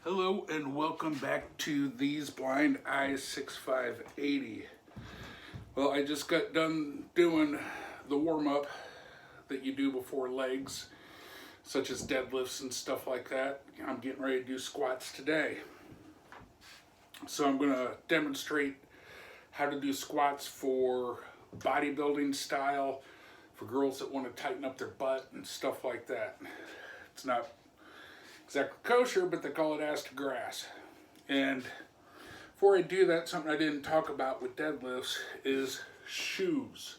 Hello and welcome back to These Blind Eyes 6580. Well, I just got done doing the warm-up that you do before legs, such as deadlifts and stuff like that. I'm getting ready to do squats today. So I'm going to demonstrate how to do squats for bodybuilding style, for girls that want to tighten up their butt and stuff like that. It's not exactly kosher, but they call it ass to grass. And before I do that, something I didn't talk about with deadlifts is shoes.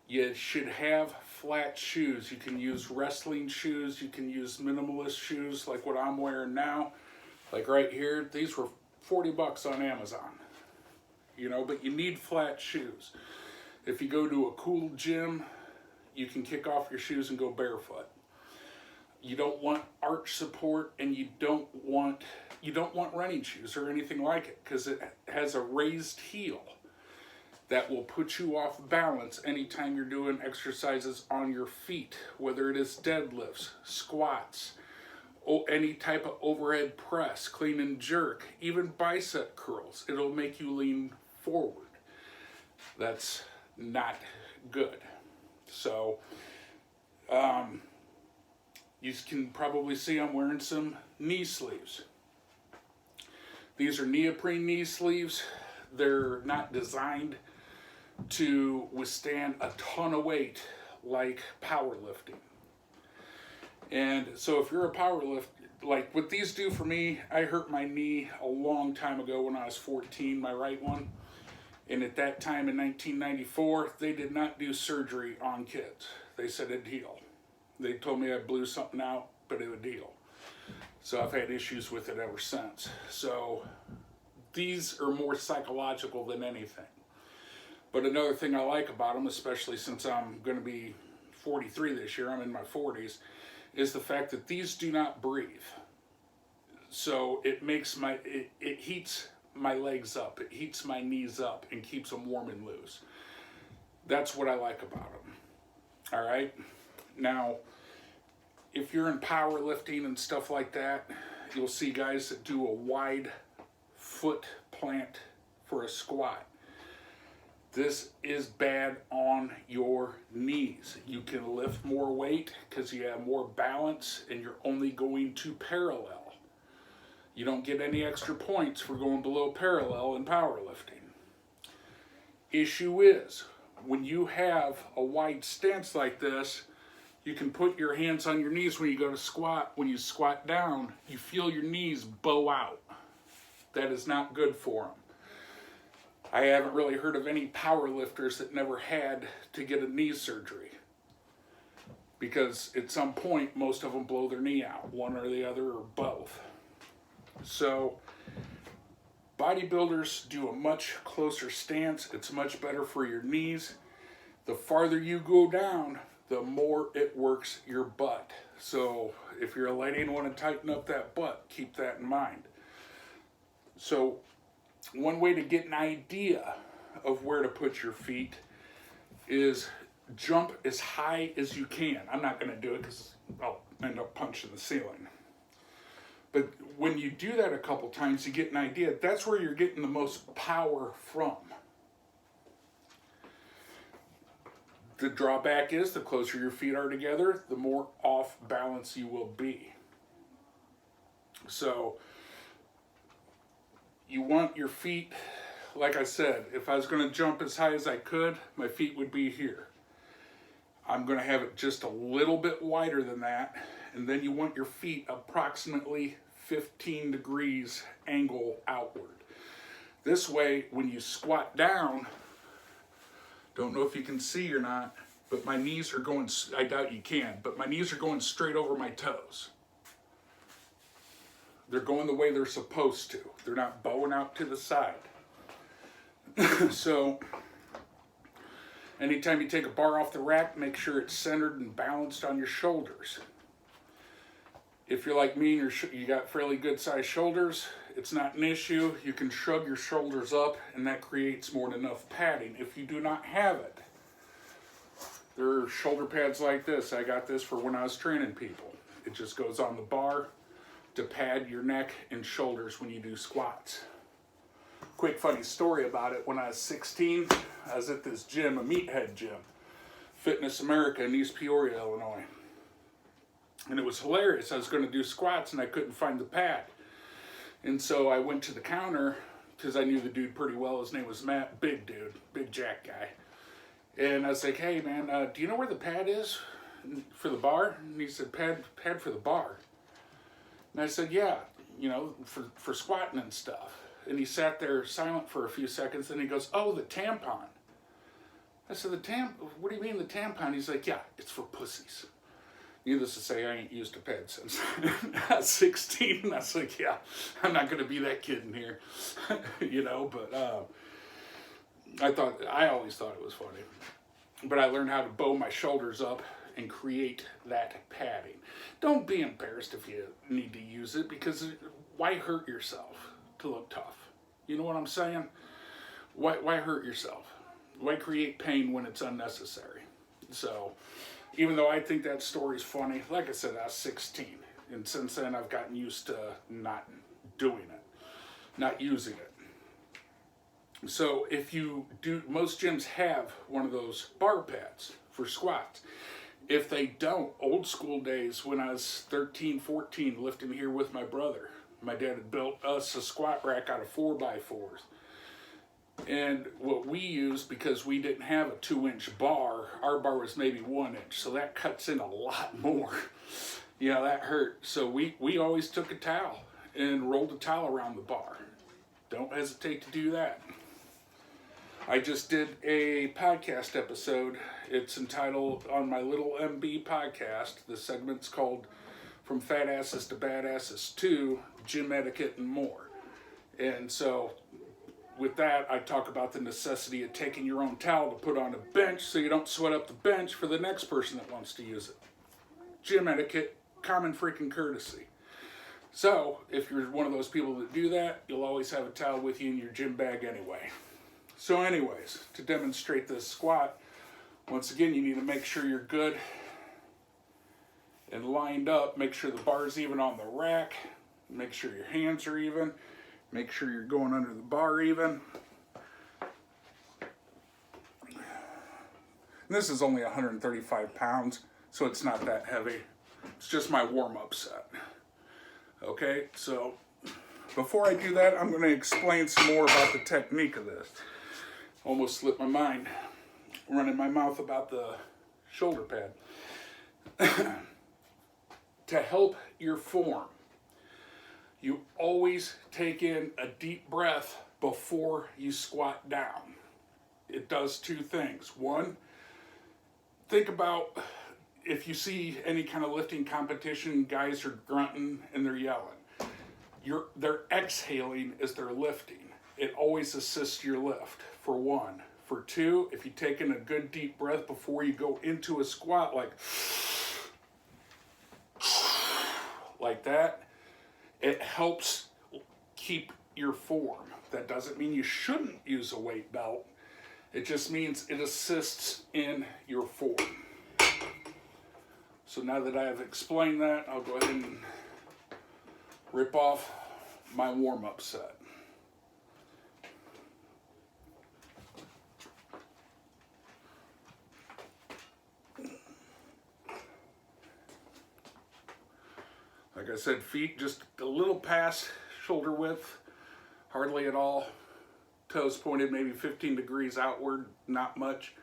You should have flat shoes. You can use wrestling shoes, you can use minimalist shoes like what I'm wearing now. Like right here, these were 40 bucks on Amazon. But you need flat shoes. If you go to a cool gym, you can kick off your shoes and go barefoot. You don't want arch support, and you don't want running shoes or anything like it, because it has a raised heel that will put you off balance anytime you're doing exercises on your feet, whether it is deadlifts, squats, or any type of overhead press, clean and jerk, even bicep curls. It'll make you lean forward. That's not good. So you can probably see I'm wearing some knee sleeves. These are neoprene knee sleeves. They're not designed to withstand a ton of weight like powerlifting. And so if you're a powerlifter, like what these do for me, I hurt my knee a long time ago when I was 14, my right one. And at that time in 1994, they did not do surgery on kids. They said it'd heal. They told me I blew something out, but it would heal. So I've had issues with it ever since. So these are more psychological than anything. But another thing I like about them, especially since I'm going to be 43 this year, I'm in my 40s, is the fact that these do not breathe. So it makes it heats my legs up, it heats my knees up and keeps them warm and loose. That's what I like about them. All right. Now, if you're in powerlifting and stuff like that, you'll see guys that do a wide foot plant for a squat. This is bad on your knees. You can lift more weight because you have more balance and you're only going to parallel. You don't get any extra points for going below parallel in powerlifting. Issue is, when you have a wide stance like this, you can put your hands on your knees when you go to squat. When you squat down, you feel your knees bow out. That is not good for them. I haven't really heard of any power lifters that never had to get a knee surgery, because at some point, most of them blow their knee out, one or the other or both. So bodybuilders do a much closer stance. It's much better for your knees. The farther you go down, the more it works your butt. So if you're a lady and want to tighten up that butt, keep that in mind. So one way to get an idea of where to put your feet is jump as high as you can. I'm not going to do it because I'll end up punching the ceiling. But when you do that a couple times, you get an idea. That's where you're getting the most power from. The drawback is the closer your feet are together, the more off balance you will be. So you want your feet, like I said, if I was going to jump as high as I could, my feet would be here. I'm going to have it just a little bit wider than that, and then you want your feet approximately 15 degrees angle outward. This way, when you squat down, don't know if you can see or not, but my knees are going, I doubt you can, but my knees are going straight over my toes. They're going the way they're supposed to. They're not bowing out to the side. So, anytime you take a bar off the rack, make sure it's centered and balanced on your shoulders. If you're like me and you got fairly good sized shoulders, it's not an issue. You can shrug your shoulders up and that creates more than enough padding. If you do not have it, there are shoulder pads like this. I got this for when I was training people. It just goes on the bar, to pad your neck and shoulders when you do squats. Quick funny story about it. When I was 16, I was at this gym, a meathead gym, Fitness America in East Peoria, Illinois. And it was hilarious. I was going to do squats and I couldn't find the pad. And so I went to the counter because I knew the dude pretty well. His name was Matt, big dude, big jack guy. And I was like, hey man, do you know where the pad is for the bar? And he said, pad for the bar. And I said, yeah, you know, for squatting and stuff. And he sat there silent for a few seconds, and he goes, oh, the tampon. I said, what do you mean the tampon? He's like, yeah, it's for pussies. Needless to say, I ain't used a pad since I was 16. And I was like, yeah, I'm not going to be that kid in here. You know, but I always thought it was funny. But I learned how to bow my shoulders up and create that padding. Don't be embarrassed if you need to use it, because why hurt yourself to look tough? You know what I'm saying? Why hurt yourself? Why create pain when it's unnecessary? So, even though I think that story's funny, like I said, I was 16. And since then, I've gotten used to not doing it, not using it. So, if you do, most gyms have one of those bar pads for squats. If they don't, old school days when I was 13, 14, lifting here with my brother, my dad had built us a squat rack out of 4x4s. And what we used, because we didn't have a 2-inch bar, our bar was maybe 1 inch, so that cuts in a lot more. Yeah, that hurt. So we always took a towel and rolled a towel around the bar. Don't hesitate to do that. I just did a podcast episode. It's entitled on my Little MB podcast. The segment's called From Fat Asses to Badasses 2, Gym Etiquette and More. And so with that, I talk about the necessity of taking your own towel to put on a bench so you don't sweat up the bench for the next person that wants to use it. Gym etiquette, common freaking courtesy. So if you're one of those people that do that, you'll always have a towel with you in your gym bag anyway. So anyways, to demonstrate this squat, once again, you need to make sure you're good and lined up. Make sure the bar's even on the rack. Make sure your hands are even. Make sure you're going under the bar even. And this is only 135 pounds, so it's not that heavy. It's just my warm-up set. Okay, so before I do that, I'm going to explain some more about the technique of this. Almost slipped my mind running my mouth about the shoulder pad. To help your form, you always take in a deep breath before you squat down. It does two things. One, think about if you see any kind of lifting competition, guys are grunting and they're yelling. They're exhaling as they're lifting. It always assists your lift, for one. For two, if you take in a good deep breath before you go into a squat, like that, it helps keep your form. That doesn't mean you shouldn't use a weight belt. It just means it assists in your form. So now that I have explained that, I'll go ahead and rip off my warm-up set. Like I said, feet just a little past shoulder width, hardly at all. Toes pointed maybe 15 degrees outward, not much.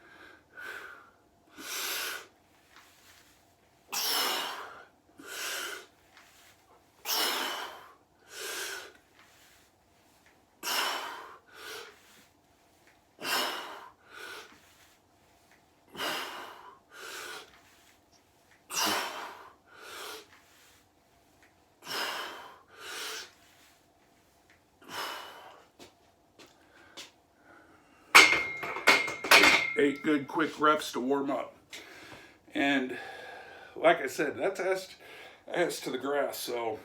Eight good quick reps to warm up. And like I said, that's as to the grass. So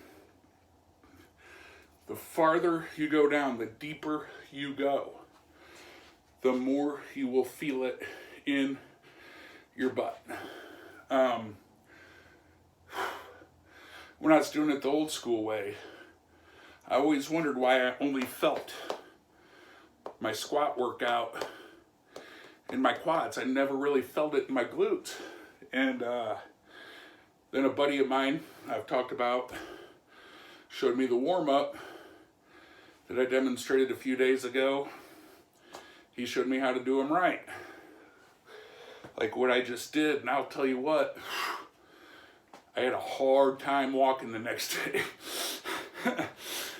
the farther you go down, the deeper you go, the more you will feel it in your butt. when I was doing it the old school way, I always wondered why I only felt my squat workout in my quads. I never really felt it in my glutes. And then a buddy of mine I've talked about showed me the warm-up that I demonstrated a few days ago. He showed me how to do them right, like what I just did. And I'll tell you what, I had a hard time walking the next day.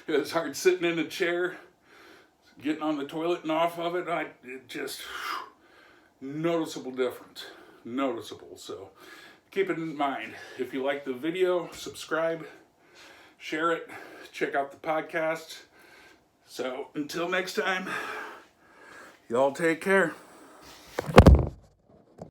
It was hard sitting in a chair, getting on the toilet and off of it. It just, noticeable difference, noticeable. So keep it in mind. If you like the video, subscribe, share it, check out the podcast. So until next time, y'all take care.